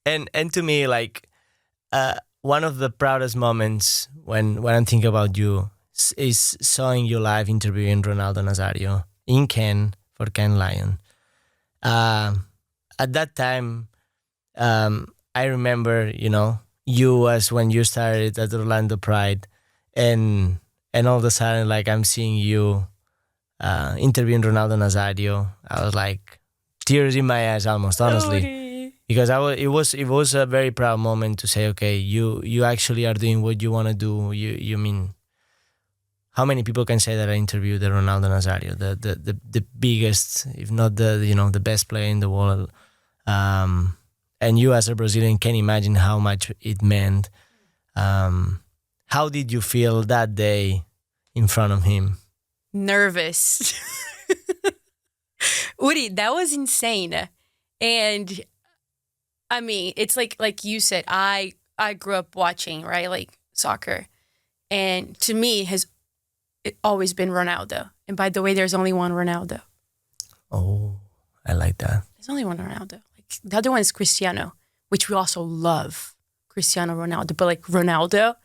And to me, like one of the proudest moments when I'm thinking about you is seeing you live interviewing Ronaldo Nazário in Cannes for Cannes Lion. At that time, I remember, you as when you started at Orlando Pride, and all of a sudden, like I'm seeing you interviewing Ronaldo Nazário. I was like tears in my eyes almost, honestly, because it was a very proud moment to say, okay, you actually are doing what you want to do. You mean, how many people can say that I interviewed the Ronaldo Nazário, the biggest, if not the best player in the world. And you as a Brazilian can imagine how much it meant. How did you feel that day in front of him? Nervous. Uri, that was insane. And I mean, it's like you said, I grew up watching, right? Like soccer. And to me, it always been Ronaldo. And by the way, there's only one Ronaldo. Oh, I like that. There's only one Ronaldo. Like the other one is Cristiano, which we also love. Cristiano Ronaldo. But like Ronaldo,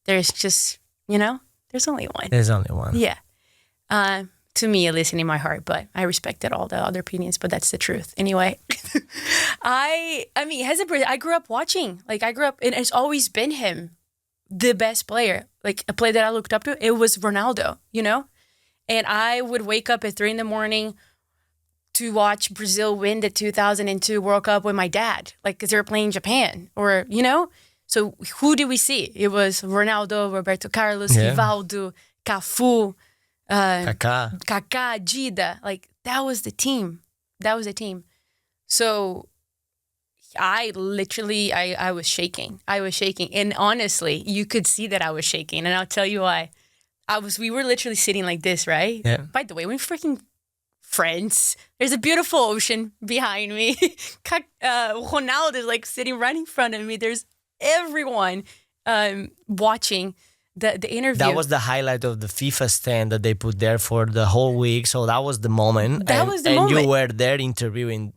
there's just, there's only one. There's only one. Yeah. To me, at least in my heart, but I respected all the other opinions, but that's the truth. Anyway, I mean, I grew up watching. Like I grew up, and it's always been him, the best player. Like a player that I looked up to, it was Ronaldo, And I would wake up at 3 a.m. to watch Brazil win the 2002 World Cup with my dad, like because they were playing Japan, or So who did we see? It was Ronaldo, Roberto Carlos, Rivaldo, Cafu, Kaká, Dida. Like that was the team. So I literally, I was shaking. And honestly, you could see that I was shaking. And I'll tell you why. We were literally sitting like this, right? Yeah. By the way, we're freaking friends. There's a beautiful ocean behind me. Ronaldo is like sitting right in front of me. There's everyone watching the interview. That was the highlight of the FIFA stand that they put there for the whole week. So that was the moment. And you were there interviewing.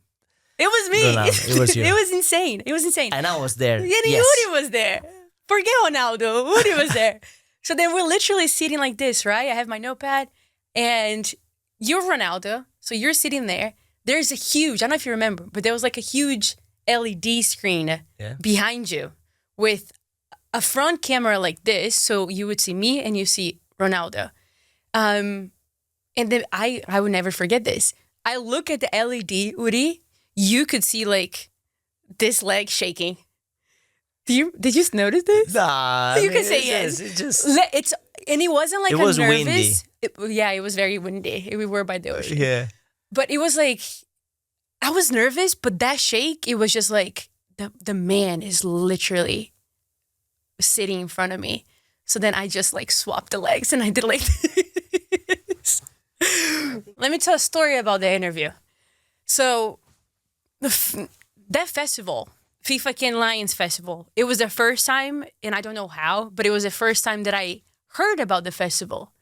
It was me. Ronaldo. It was you. It was insane. And I was there. And yes. Uri was there. Forget Ronaldo. Uri was there. So then we're literally sitting like this, right? I have my notepad and you're Ronaldo. So you're sitting there. There's a huge, I don't know if you remember, but there was like a huge LED screen behind you with a front camera like this. So you would see me and you see Ronaldo. And then I would never forget this. I look at the LED, Uri, you could see like this leg shaking. Did you notice this? Nah, you can say yes. And it wasn't like it was nervous. Windy. It was very windy. We were by the ocean. Yeah. But it was like, I was nervous, but that shake, it was just like, the man is literally sitting in front of me. So then I just like swapped the legs and I did like this. Let me tell a story about the interview. So that festival, FIFA Cannes Lions Festival, it was the first time, and I don't know how, but it was the first time that I heard about the festival.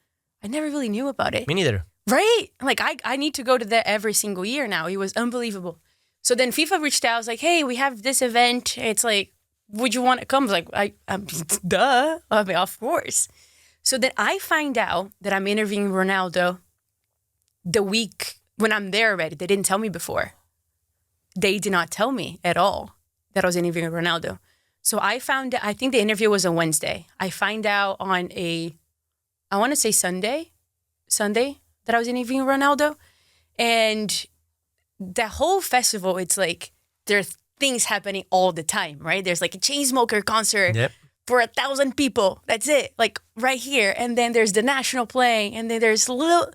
I never really knew about it. Me neither. Right? Like, I need to go to that every single year now. It was unbelievable. So then FIFA reached out. I was like, hey, we have this event. It's like, would you want to come? I was like, duh. I mean, of course. So then I find out that I'm interviewing Ronaldo the week when I'm there already. They didn't tell me before. They did not tell me at all that I was interviewing Ronaldo. So I think the interview was on Wednesday. I find out on I want to say Sunday that I was interviewing Ronaldo. And the whole festival, it's like there's things happening all the time, right? There's like a Chainsmoker concert for 1,000 people. That's it, like right here. And then there's the national playing, and then there's Lil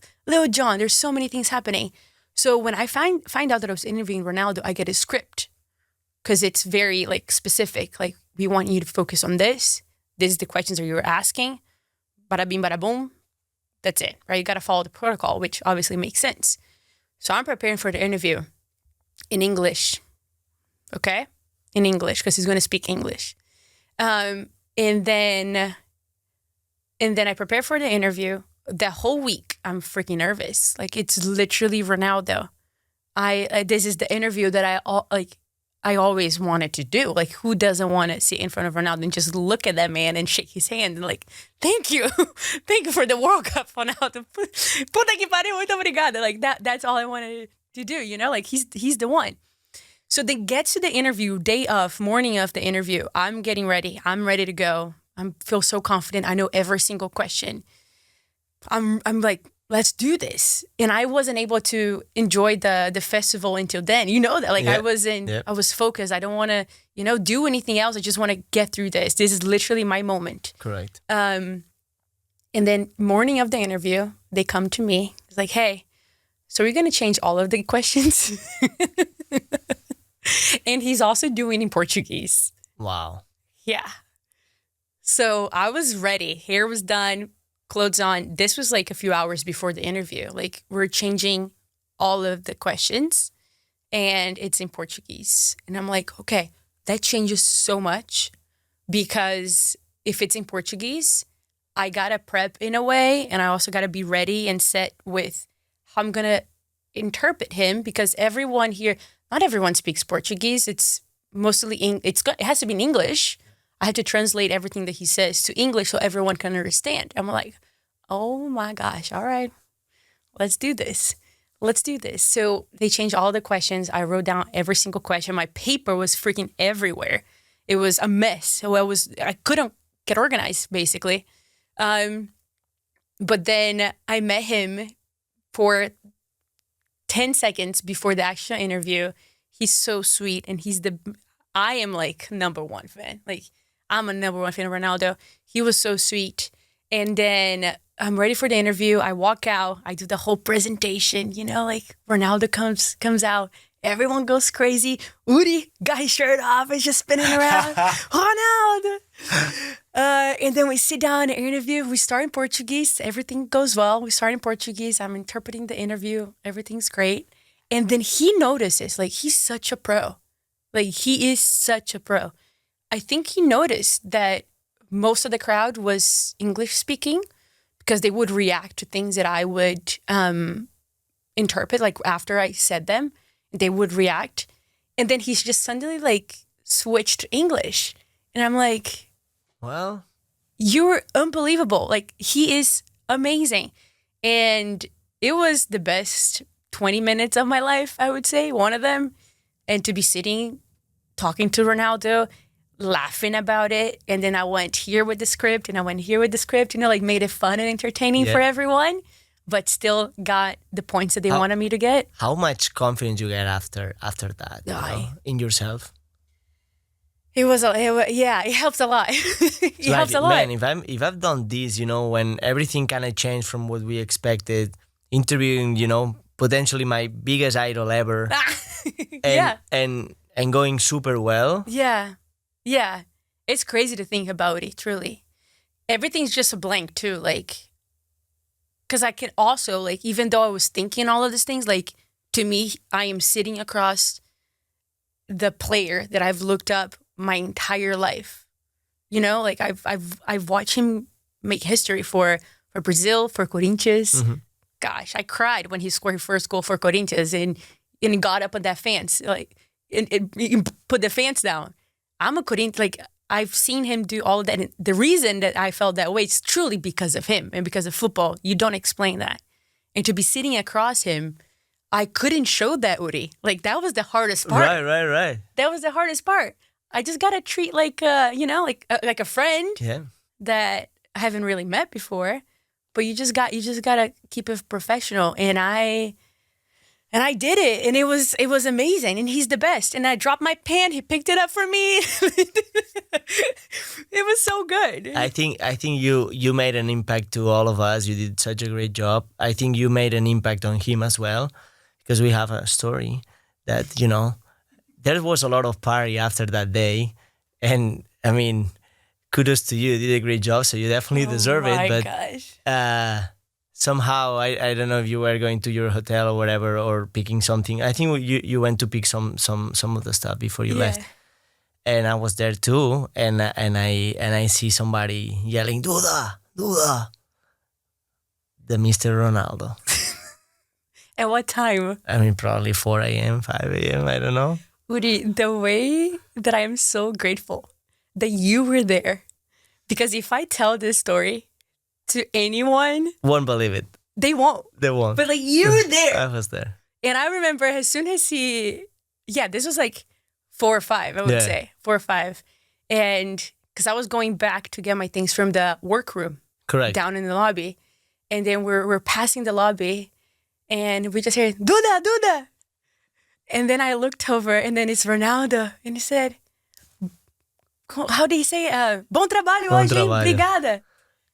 Jon. There's so many things happening. So when I find out that I was interviewing Ronaldo, I get a script because it's very like specific. Like, we want you to focus on this. This is the questions that you were asking. Bada bing, bada boom. That's it, right? You got to follow the protocol, which obviously makes sense. So I'm preparing for the interview in English, okay? In English, because he's going to speak English. And then I prepare for the interview. The whole week, I'm freaking nervous. Like, it's literally Ronaldo. This is the interview that I always wanted to do. Like, who doesn't want to sit in front of Ronaldo and just look at that man and shake his hand and like, thank you. Thank you for the World Cup, Ronaldo. Puta que pariu, muito obrigada. Like, that's all I wanted to do, you know? Like, he's the one. So they get to the interview, day of, morning of the interview. I'm getting ready. I'm ready to go. I feel so confident. I know every single question. I'm like, let's do this. And I wasn't able to enjoy the festival until then. You know that, like, I was focused. I don't want to, do anything else. I just want to get through this. This is literally my moment. Correct. And then morning of the interview, they come to me. It's like, hey, so we're going to change all of the questions. And he's also doing in Portuguese. Wow. Yeah. So I was ready. Hair was done. Clothes on. This was like a few hours before the interview. Like, we're changing all of the questions and it's in Portuguese. And I'm like, okay, that changes so much, because if it's in Portuguese, I got to prep in a way, and I also got to be ready and set with how I'm going to interpret him, because everyone here, not everyone speaks Portuguese. It's mostly, it has to be in English. I had to translate everything that he says to English so everyone can understand. I'm like, oh my gosh, all right, let's do this. Let's do this. So they changed all the questions. I wrote down every single question. My paper was freaking everywhere. It was a mess. So I couldn't get organized, basically. But then I met him for 10 seconds before the actual interview. He's so sweet, and I am like number one fan. Like, I'm a number one fan of Ronaldo. He was so sweet. And then I'm ready for the interview. I walk out. I do the whole presentation, like Ronaldo comes out. Everyone goes crazy. Uri got his shirt off. Is just spinning around. Ronaldo. And then we sit down and interview. We start in Portuguese. Everything goes well. We start in Portuguese. I'm interpreting the interview. Everything's great. And then he notices, like, he's such a pro. Like, he is such a pro. I think he noticed that most of the crowd was English speaking, because they would react to things that I would interpret, like after I said them, they would react. And then he's just suddenly like switched to English. And I'm like, well, you're unbelievable. Like, he is amazing. And it was the best 20 minutes of my life, I would say, one of them. And to be sitting, talking to Ronaldo, laughing about it. And then I went here with the script and I went here with the script, like made it fun and entertaining for everyone, but still got the points that they wanted me to get. How much confidence you get after that, in yourself? It helps a lot. It helps a lot. Man, if I've done this, when everything kind of changed from what we expected, interviewing, potentially my biggest idol ever, and going super well. Yeah. It's crazy to think about it, truly. Everything's just a blank too, like, because I can also, like, even though I was thinking all of these things, like, to me, I am sitting across the player that I've looked up my entire life. Like, I've watched him make history for Brazil, for Corinthians. Mm-hmm. Gosh, I cried when he scored his first goal for Corinthians and got up on that fence, like, and put the fence down. I'm a Corinthians, like, I've seen him do all of that. And the reason that I felt that way is truly because of him and because of football. You don't explain that. And to be sitting across him, I couldn't show that, Uri. Like, that was the hardest part. Right. That was the hardest part. I just got to treat like a friend that I haven't really met before. But you just got to keep it professional. And I did it, and it was amazing, and he's the best. And I dropped my pen, he picked it up for me. It was so good. I think you made an impact to all of us. You did such a great job. I think you made an impact on him as well, because we have a story that, there was a lot of party after that day. And I mean, kudos to you. You did a great job, so you definitely deserve it. But gosh. Somehow, I don't know if you were going to your hotel or whatever, or picking something. I think you went to pick some of the stuff before you left, and I was there too. And I see somebody yelling, "Duda, Duda!" The Mr. Ronaldo. At what time? I mean, probably 4 a.m., 5 a.m. I don't know. Uri, the way that I am so grateful that you were there. Because if I tell this story to anyone, Won't believe it. they won't. They won't. But like you were there. I was there. And I remember as soon as this was like 4 or 5, I would say 4 or 5. And because I was going back to get my things from the workroom. Correct. Down in the lobby. And then we're passing the lobby and we just heard, Duda, Duda. And then I looked over and then it's Ronaldo. And he said, how do you say? Bom trabalho Bom hoje, trabalho. obrigada.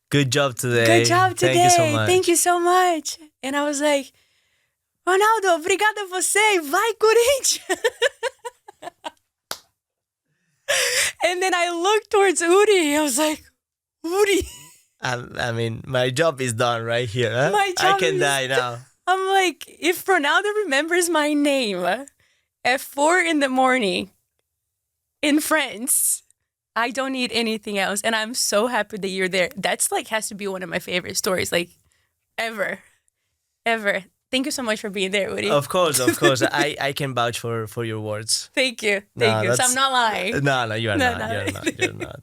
Good job today. Good job today. Thank you so much. Thank you so much. And I was like, Ronaldo, obrigada a você. Vai, Corinthians. And then I looked towards Uri. I was like, Uri. I mean, my job is done right here. Huh? My job I can is die now. I'm like, if Ronaldo remembers my name at 4 a.m. in France, I don't need anything else. And I'm so happy that you're there. That's like, has to be one of my favorite stories, like, ever. Thank you so much for being there, Uri. Of course. I can vouch for your words. Thank you. No, So I'm not lying. No, you are No, not. no. You're not.